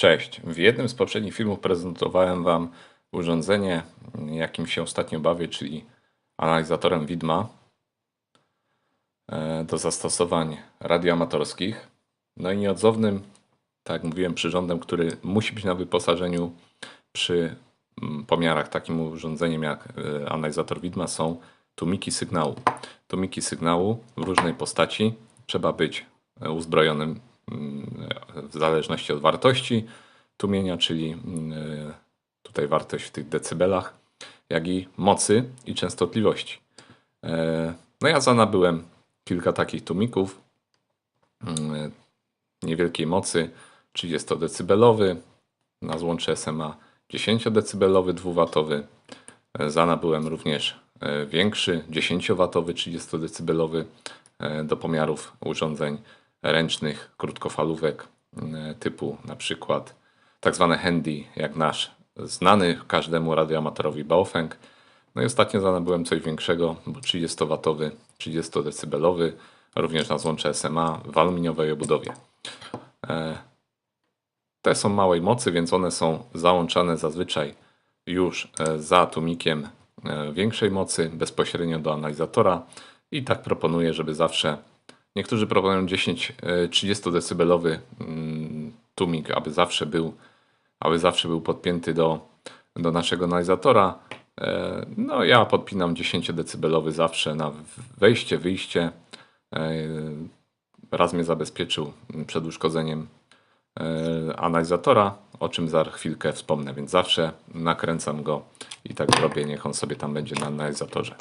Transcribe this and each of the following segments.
Cześć. W jednym z poprzednich filmów prezentowałem Wam urządzenie, jakim się ostatnio bawię, czyli analizatorem widma do zastosowań radioamatorskich. No i nieodzownym, tak jak mówiłem, przyrządem, który musi być na wyposażeniu przy pomiarach takim urządzeniem jak analizator widma, są tłumiki sygnału. Tłumiki sygnału w różnej postaci. Trzeba być uzbrojonym w zależności od wartości tłumienia, czyli tutaj wartość w tych decybelach, jak i mocy i częstotliwości. No ja zanabyłem kilka takich tłumików niewielkiej mocy, 30-decybelowy, na złącze SMA 10-decybelowy, 2W. Zanabyłem również większy, 10W, 30-decybelowy do pomiarów urządzeń ręcznych, krótkofalówek typu na przykład tak zwane handy, jak nasz znany każdemu radioamatorowi Baofeng. No i ostatnio zanabyłem coś większego, bo 30W, 30-decybelowy, również na złącze SMA w aluminiowej obudowie. Te są małej mocy, więc one są załączane zazwyczaj już za tłumikiem większej mocy, bezpośrednio do analizatora. I tak proponuję, żeby zawsze, niektórzy proponują 30-decybelowy tłumik, aby zawsze był podpięty do naszego analizatora. No ja podpinam 10-decybelowy zawsze na wejście, wyjście. Raz mnie zabezpieczył przed uszkodzeniem analizatora, o czym za chwilkę wspomnę, więc zawsze nakręcam go i tak zrobię, niech on sobie tam będzie na analizatorze.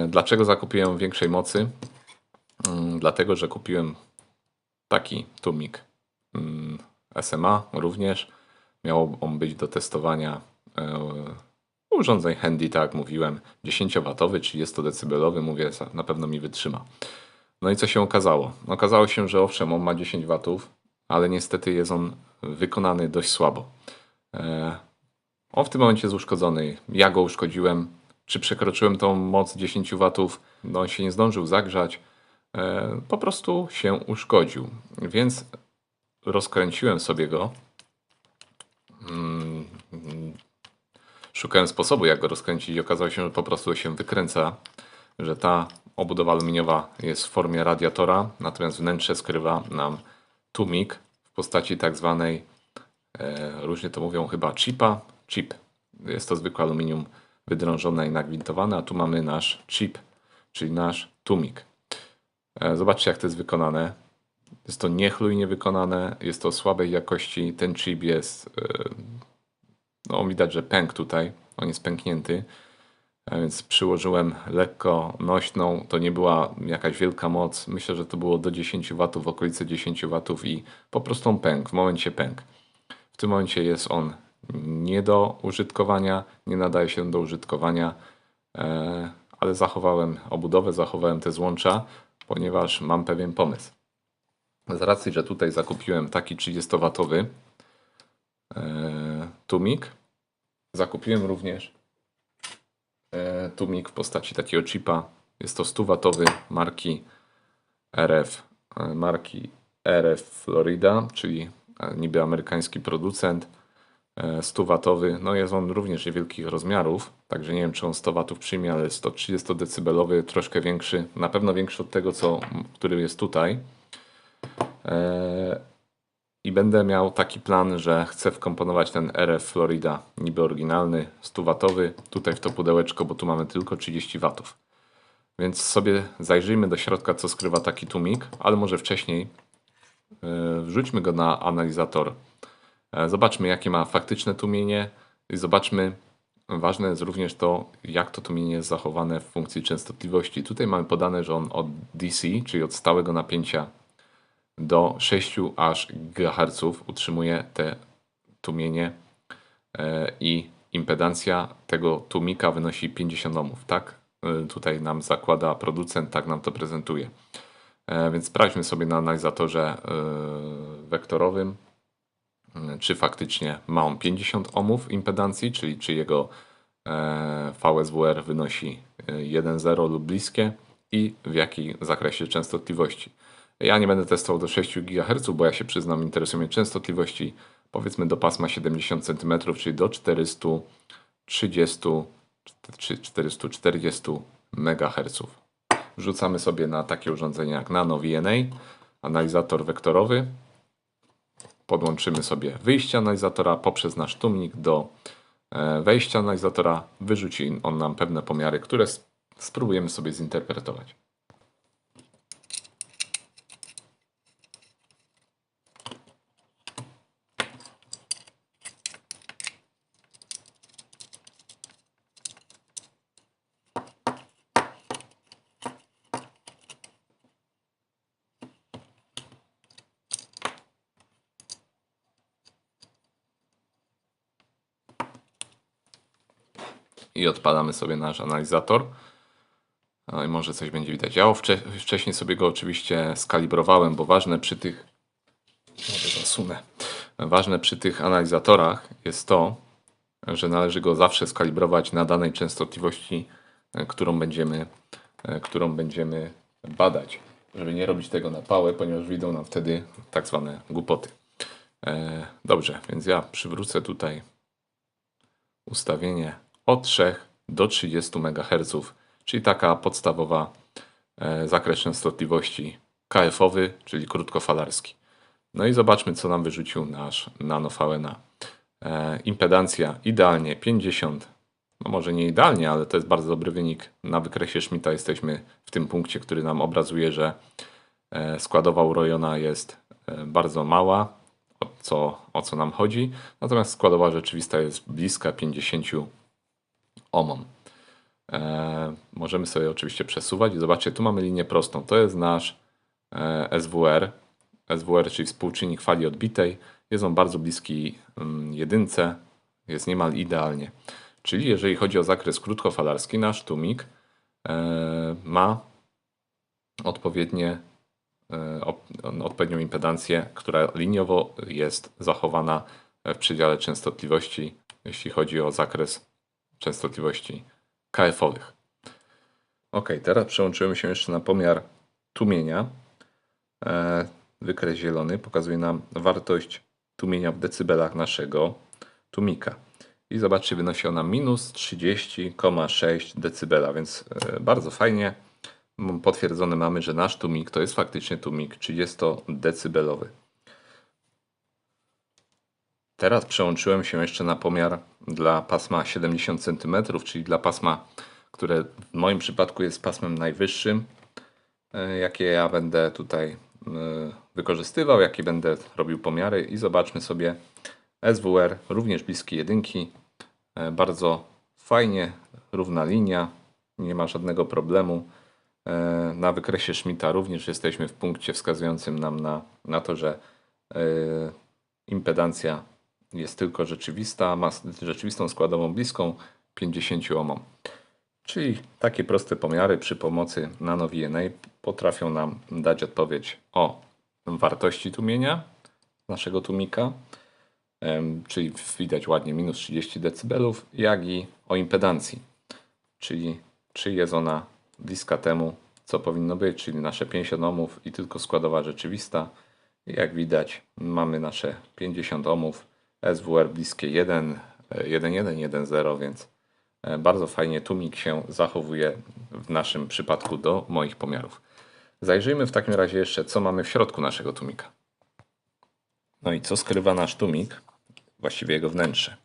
Dlaczego zakupiłem większej mocy? Dlatego, że kupiłem taki tłumik SMA również. Miał on być do testowania urządzeń handy, tak jak mówiłem, 10W, 30-decybelowy, mówię, na pewno mi wytrzyma. No i co się okazało? Okazało się, że owszem, on ma 10W, ale niestety jest on wykonany dość słabo. On w tym momencie jest uszkodzony. Ja go uszkodziłem. Czy przekroczyłem tą moc 10W? No on się nie zdążył zagrzać. Po prostu się uszkodził. Więc rozkręciłem sobie go. Szukałem sposobu, jak go rozkręcić i okazało się, że po prostu się wykręca, że ta obudowa aluminiowa jest w formie radiatora, natomiast wnętrze skrywa nam tłumik w postaci tak zwanej, różnie to mówią chyba chip. Jest to zwykłe aluminium wydrążone i nagwintowane, a tu mamy nasz chip, czyli nasz tłumik. Zobaczcie, jak to jest wykonane. Jest to niechlujnie wykonane, jest to słabej jakości. Ten chip jest, no widać, że pękł tutaj, on jest pęknięty. A więc przyłożyłem lekko nośną, to nie była jakaś wielka moc, myślę, że to było do 10W, w okolicy 10W i po prostu on pękł, w momencie pękł. W tym momencie jest on nie do użytkowania, nie nadaje się do użytkowania, ale zachowałem obudowę, zachowałem te złącza, ponieważ mam pewien pomysł. Z racji, że tutaj zakupiłem taki 30W tłumik, zakupiłem również tłumik w postaci takiego chipa. Jest to 100W marki RF Florida, czyli niby amerykański producent. 100W, no jest on również niewielkich rozmiarów, także nie wiem, czy on 100W przyjmie, ale jest to 30-decybelowy, troszkę większy, na pewno większy od tego, który jest tutaj. I będę miał taki plan, że chcę wkomponować ten RF Florida, niby oryginalny, 100W, tutaj w to pudełeczko, bo tu mamy tylko 30W. Więc sobie zajrzyjmy do środka, co skrywa taki tłumik, ale może wcześniej wrzućmy go na analizator. Zobaczmy, jakie ma faktyczne tłumienie i zobaczmy, ważne jest również to, jak to tłumienie jest zachowane w funkcji częstotliwości. Tutaj mamy podane, że on od DC, czyli od stałego napięcia, do 6 aż GHz utrzymuje te tłumienie i impedancja tego tłumika wynosi 50 ohmów. Tak tutaj nam zakłada producent, tak nam to prezentuje. Więc sprawdźmy sobie na analizatorze wektorowym, czy faktycznie ma on 50 ohmów impedancji, czyli czy jego VSWR wynosi 1,0 lub bliskie i w jakim zakresie częstotliwości. Ja nie będę testował do 6 GHz, bo ja się przyznam, interesują mnie częstotliwości powiedzmy do pasma 70 cm, czyli do 430 czy 440 MHz. Wrzucamy sobie na takie urządzenia jak Nano VNA, analizator wektorowy. Podłączymy sobie wyjście analizatora poprzez nasz tłumik do wejścia analizatora. Wyrzuci on nam pewne pomiary, które spróbujemy sobie zinterpretować. I odpalamy sobie nasz analizator. No i może coś będzie widać. Ja wcześniej sobie go oczywiście skalibrowałem, bo ważne przy tych... Może zasunę. Ważne przy tych analizatorach jest to, że należy go zawsze skalibrować na danej częstotliwości, którą będziemy badać. Żeby nie robić tego na pałę, ponieważ wyjdą nam wtedy tak zwane głupoty. Dobrze, więc ja przywrócę tutaj ustawienie od 3 do 30 MHz, czyli taka podstawowa zakres częstotliwości KF-owy, czyli krótkofalarski. No i zobaczmy, co nam wyrzucił nasz Nano VNA. Impedancja idealnie 50, no może nie idealnie, ale to jest bardzo dobry wynik. Na wykresie Schmidta jesteśmy w tym punkcie, który nam obrazuje, że składowa urojona jest bardzo mała, o co nam chodzi. Natomiast składowa rzeczywista jest bliska 50 ohmom. Możemy sobie oczywiście przesuwać i zobaczcie, tu mamy linię prostą. To jest nasz SWR. SWR, czyli współczynnik fali odbitej. Jest on bardzo bliski jedynce. Jest niemal idealnie. Czyli jeżeli chodzi o zakres krótkofalarski, nasz tłumik ma odpowiednią impedancję, która liniowo jest zachowana w przedziale częstotliwości, jeśli chodzi o zakres częstotliwości KF-owych. Ok, teraz przełączymy się jeszcze na pomiar tłumienia. Wykres zielony pokazuje nam wartość tłumienia w decybelach naszego tłumika. I zobaczcie, wynosi ona minus 30,6 dB, więc bardzo fajnie potwierdzone mamy, że nasz tłumik to jest faktycznie tłumik 30-decybelowy. Teraz przełączyłem się jeszcze na pomiar dla pasma 70 cm, czyli dla pasma, które w moim przypadku jest pasmem najwyższym, jakie ja będę tutaj wykorzystywał, jakie będę robił pomiary i zobaczmy sobie SWR, również bliski jedynki, bardzo fajnie, równa linia, nie ma żadnego problemu. Na wykresie Schmidta również jesteśmy w punkcie wskazującym nam na to, że impedancja jest tylko rzeczywista, ma rzeczywistą składową bliską 50 ohmom. Czyli takie proste pomiary przy pomocy Nano VNA potrafią nam dać odpowiedź o wartości tłumienia naszego tłumika, czyli widać ładnie minus 30 dB, jak i o impedancji, czyli czy jest ona bliska temu, co powinno być, czyli nasze 50 ohmów i tylko składowa rzeczywista. Jak widać, mamy nasze 50 ohmów, SWR bliskie 1, 1,1, 1,0, więc bardzo fajnie tłumik się zachowuje w naszym przypadku do moich pomiarów. Zajrzyjmy w takim razie jeszcze, co mamy w środku naszego tłumika. No i co skrywa nasz tłumik, właściwie jego wnętrze.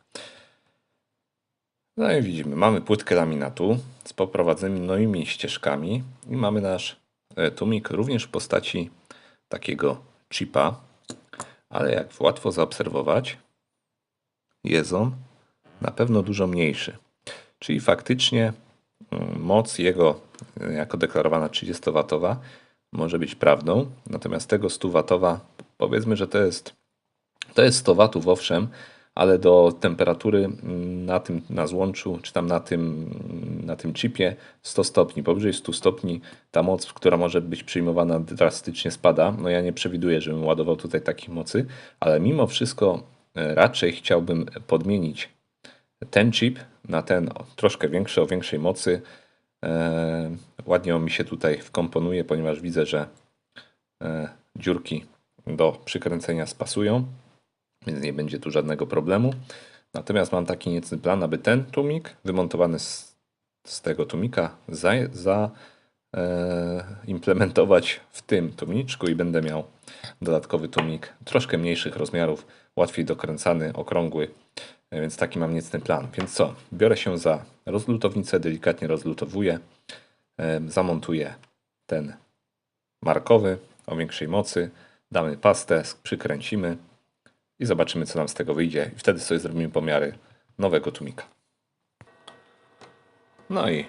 No i widzimy, mamy płytkę laminatu z poprowadzonymi ścieżkami i mamy nasz tłumik również w postaci takiego chipa, ale jak łatwo zaobserwować, jest on na pewno dużo mniejszy. Czyli faktycznie moc jego, jako deklarowana 30W, może być prawdą, natomiast tego 100W, powiedzmy, że to jest 100 W owszem, ale do temperatury na złączu, czy tam na tym chipie 100 stopni. Powyżej 100 stopni ta moc, która może być przyjmowana, drastycznie spada. No ja nie przewiduję, żebym ładował tutaj takich mocy, ale mimo wszystko raczej chciałbym podmienić ten chip na ten troszkę większy, o większej mocy. Ładnie on mi się tutaj wkomponuje, ponieważ widzę, że dziurki do przykręcenia spasują, więc nie będzie tu żadnego problemu. Natomiast mam taki niecny plan, aby ten tłumik wymontowany z tego tłumika implementować w tym tłumiczku i będę miał dodatkowy tłumik troszkę mniejszych rozmiarów, łatwiej dokręcany, okrągły, więc taki mam niecny plan. Więc co? Biorę się za rozlutownicę, delikatnie rozlutowuję, zamontuję ten markowy o większej mocy, damy pastę, przykręcimy i zobaczymy, co nam z tego wyjdzie. I wtedy sobie zrobimy pomiary nowego tłumika. No i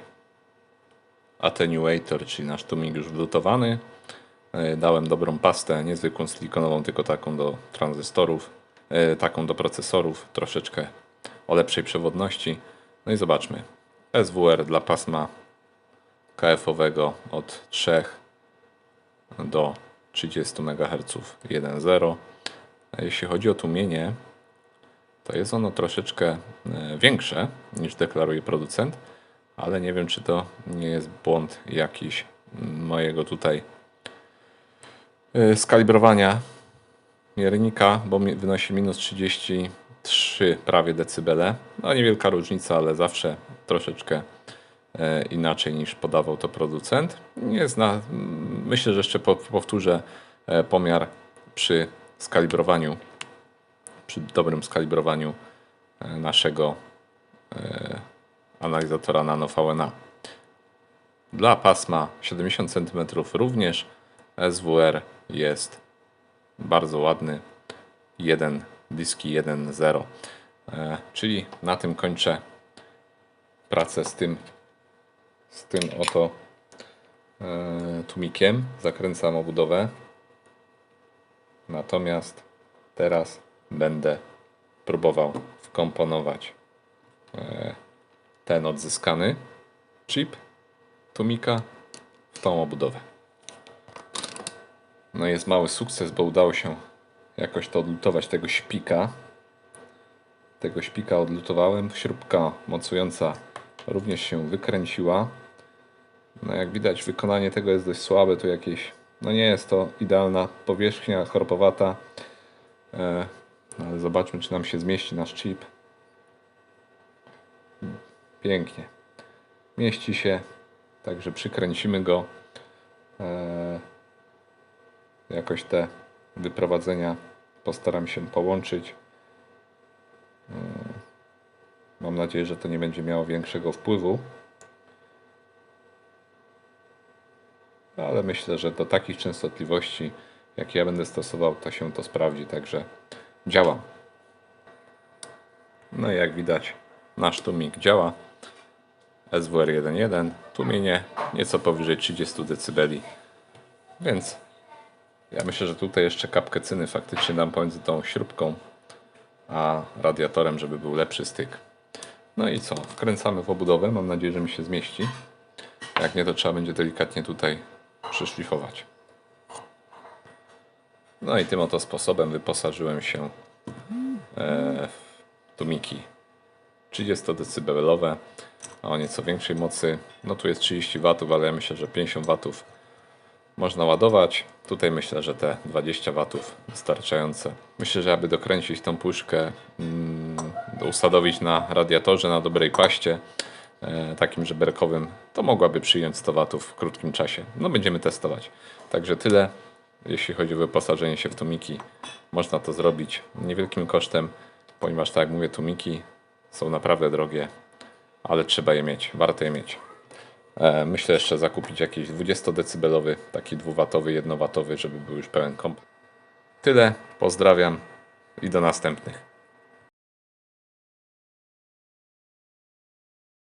attenuator, czyli nasz tłumik już wlutowany. Dałem dobrą pastę, niezwykłą silikonową, tylko taką do tranzystorów, taką do procesorów, troszeczkę o lepszej przewodności. No i zobaczmy. SWR dla pasma KF-owego od 3 do 30 MHz 1.0. Jeśli chodzi o tłumienie, to jest ono troszeczkę większe niż deklaruje producent, ale nie wiem, czy to nie jest błąd jakiś mojego tutaj skalibrowania miernika, bo wynosi minus 33 prawie decybele. No niewielka różnica, ale zawsze troszeczkę inaczej niż podawał to producent. Myślę, że jeszcze powtórzę pomiar przy skalibrowaniu, przy dobrym skalibrowaniu naszego analizatora Nano VNA. Dla pasma 70 cm również SWR jest bardzo ładny, diski 1.0. Czyli na tym kończę pracę z tym oto tłumikiem. Zakręcam obudowę. Natomiast teraz będę próbował wkomponować ten odzyskany chip tłumika w tą obudowę. No jest mały sukces, bo udało się jakoś to odlutować, tego śpika. Tego śpika odlutowałem. Śrubka mocująca również się wykręciła. No jak widać, wykonanie tego jest dość słabe. Tu jakieś, no nie jest to idealna powierzchnia, chropowata. Ale zobaczmy, czy nam się zmieści nasz chip. Pięknie. Mieści się, także przykręcimy go. Jakoś te wyprowadzenia postaram się połączyć. Mam nadzieję, że to nie będzie miało większego wpływu. Ale myślę, że do takich częstotliwości, jakie ja będę stosował, to się to sprawdzi. Także działa. No i jak widać, nasz tłumik działa. SWR 1.1, tłumienie nieco powyżej 30 dB. Więc ja myślę, że tutaj jeszcze kapkę cyny faktycznie dam pomiędzy tą śrubką a radiatorem, żeby był lepszy styk. No i co? Wkręcamy w obudowę. Mam nadzieję, że mi się zmieści. Jak nie, to trzeba będzie delikatnie tutaj przyszlifować. No i tym oto sposobem wyposażyłem się w tłumiki 30 dB o nieco większej mocy. No tu jest 30 W, ale ja myślę, że 50 W można ładować. Tutaj myślę, że te 20 W wystarczające. Myślę, że aby dokręcić tą puszkę, usadowić na radiatorze na dobrej paście, takim żeberkowym, to mogłaby przyjąć 100 W w krótkim czasie. No będziemy testować. Także tyle, jeśli chodzi o wyposażenie się w tłumiki. Można to zrobić niewielkim kosztem, ponieważ tak jak mówię, tłumiki są naprawdę drogie, ale trzeba je mieć, warto je mieć. Myślę jeszcze zakupić jakiś 20-decybelowy, taki 2W, 1W, żeby był już pełen komplet. Tyle, pozdrawiam i do następnych.